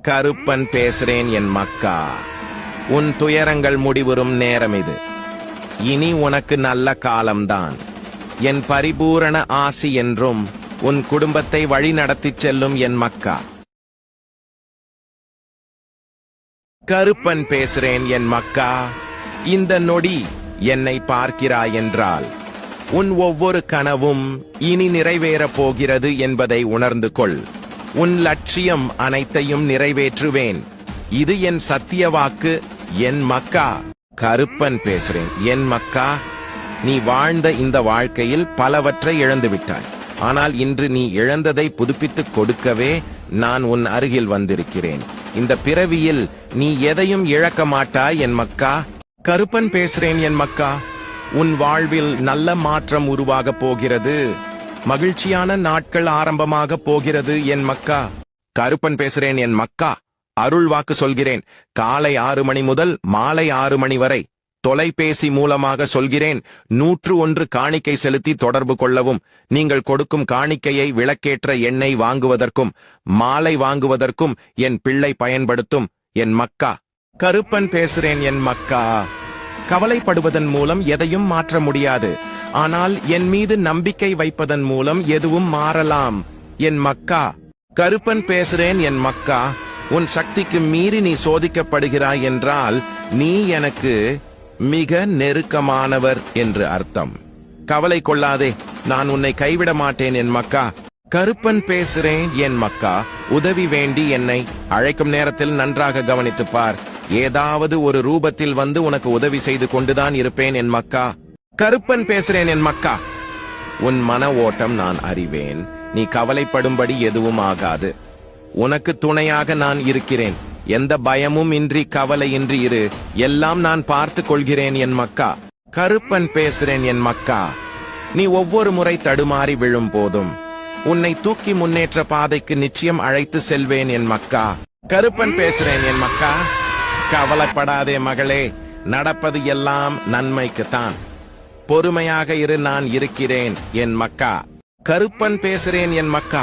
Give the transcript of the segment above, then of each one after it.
கருப்பன் பேசுறேன் என் மக்கா. உன் துயரங்கள் முடிவுறும் நேரம் இது. இனி உனக்கு நல்ல காலம்தான். என் பரிபூரண ஆசி என்றும் உன் குடும்பத்தை வழி நடத்திச் செல்லும் என் மக்கா. கருப்பன் பேசுறேன் என் மக்கா. இந்த நொடி என்னை பார்க்கிறாய் என்றால் உன் ஒவ்வொரு கனவும் இனி நிறைவேறப் போகிறது என்பதை உணர்ந்து கொள். உன் லட்சியம் அனைத்தையும் நிறைவேற்றுவேன். இது என் சத்திய வாக்கு என் மக்கா. கருப்பன் பேசுறேன் என் மக்கா. நீ வாழ்ந்த இந்த வாழ்க்கையில் பலவற்றை இழந்துவிட்டாய். ஆனால் இன்று நீ இழந்ததை புதுப்பித்துக் கொடுக்கவே நான் உன் அருகில் வந்திருக்கிறேன். இந்த பிறவியில் நீ எதையும் இழக்க மாட்டாய் என் மக்கா. கருப்பன் பேசுறேன் என் மக்கா. உன் வாழ்வில் நல்ல மாற்றம் உருவாகப் போகிறது. மகிழ்ச்சியான நாட்கள் ஆரம்பமாக போகிறது என் மக்கா. கருப்பன் பேசுறேன் என் மக்கா. அருள் வாக்கு சொல்கிறேன். காலை 6 மணி முதல் மாலை 6 மணி வரை தொலைபேசி மூலமாக சொல்கிறேன். 101 காணிக்கை செலுத்தி தொடர்பு கொள்ளவும். நீங்கள் கொடுக்கும் காணிக்கையை விளக்கேற்ற எண்ணெய் வாங்குவதற்கும் மாலை வாங்குவதற்கும் என் பிள்ளை பயன்படுத்தும் என் மக்கா. கருப்பன் பேசுறேன் என் மக்கா. கவலைப்படுவதன் மூலம் எதையும் மாற்ற முடியாது. ஆனால் என் மீது நம்பிக்கை வைப்பதன் மூலம் எதுவும் மாறலாம் என் மக்கா. கருப்பன் பேசுறேன் என் மக்கா. உன் சக்திக்கு மீறி நீ சோதிக்கப்படுகிறாய் என்றால் நீ எனக்கு மிக நெருக்கமானவர் என்று அர்த்தம். கவலை கொள்ளாதே, நான் உன்னை கைவிட மாட்டேன் என் மக்கா. கருப்பன் பேசுறேன் என் மக்கா. உதவி வேண்டி என்னை அழைக்கும் நேரத்தில் நன்றாக கவனித்துப் பார். ஏதாவது ஒரு ரூபத்தில் வந்து உனக்கு உதவி செய்து கொண்டுதான் இருப்பேன் என் மக்கா. கருப்பன் பேசுறேன் என் மக்கா. உன் மன ஓட்டம் நான் அறிவேன். நீ கவலைப்படும்படி எதுவும் ஆகாது. உனக்கு துணையாக நான் இருக்கிறேன். எந்த பயமும் இன்றி கவலையின்றி இரு. எல்லாம் நான் பார்த்துக் கொள்கிறேன் என் மக்கா. கருப்பன் பேசுறேன் என் மக்கா. நீ ஒவ்வொரு முறை தடுமாறி விழும் போதும் உன்னை தூக்கி முன்னேற்ற பாதைக்கு நிச்சயம் அழைத்து செல்வேன் என் மக்கா. கருப்பன் பேசுறேன் என் மக்கா. கவலைப்படாதே மகளே, நடப்பது எல்லாம் நன்மைக்குத்தான். பொறுமையாக இரு, நான் இருக்கிறேன் என் மக்கா. கருப்பன் பேசுறேன் என் மக்கா.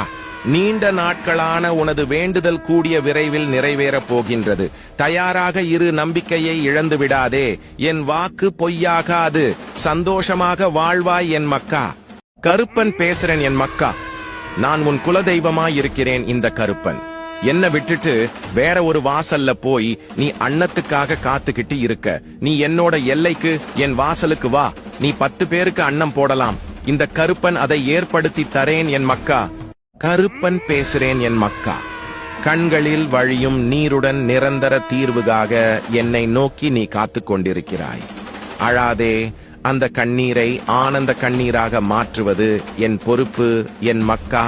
நீண்ட நாட்களான உனது வேண்டுதல் கூடிய விரைவில் நிறைவேறப் போகின்றது. தயாராக இரு, நம்பிக்கையை இழந்து விடாதே. என் வாக்கு பொய்யாகாது. சந்தோஷமாக வாழ்வாய் என் மக்கா. கருப்பன் பேசுறேன் என் மக்கா. நான் உன் குலதெய்வமாய் இருக்கிறேன் இந்த கருப்பன். என்ன விட்டுட்டு வேற ஒரு வாசல்ல போய் நீ அன்னத்துக்காக காத்துக்கிட்டு இருக்க. நீ என்னோட எல்லைக்கு என் வாசலுக்கு வா. நீ 10 பேருக்கு அன்னம் போடலாம். இந்த கருப்பன் அதை ஏற்படுத்தி தரேன் என் மக்கா. கருப்பன் பேசுறேன் என் மக்கா. கண்களில் வழியும் நீருடன் நிரந்தர தீர்வுகாக என்னை நோக்கி நீ காத்துக் கொண்டிருக்கிறாய். அழாதே. அந்த கண்ணீரை ஆனந்த கண்ணீராக மாற்றுவது என் பொறுப்பு என் மக்கா.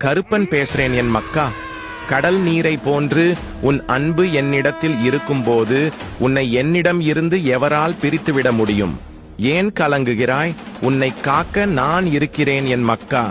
கருப்பன் பேசுறேன் என் மக்கா. கடல் நீரை போன்று உன் அன்பு என்னிடத்தில் இருக்கும்போது உன்னை என்னிடம் இருந்து எவரால் பிரித்துவிட முடியும்? ஏன் கலங்குகிறாய்? உன்னை காக்க நான் இருக்கிறேன் என் மக்கா.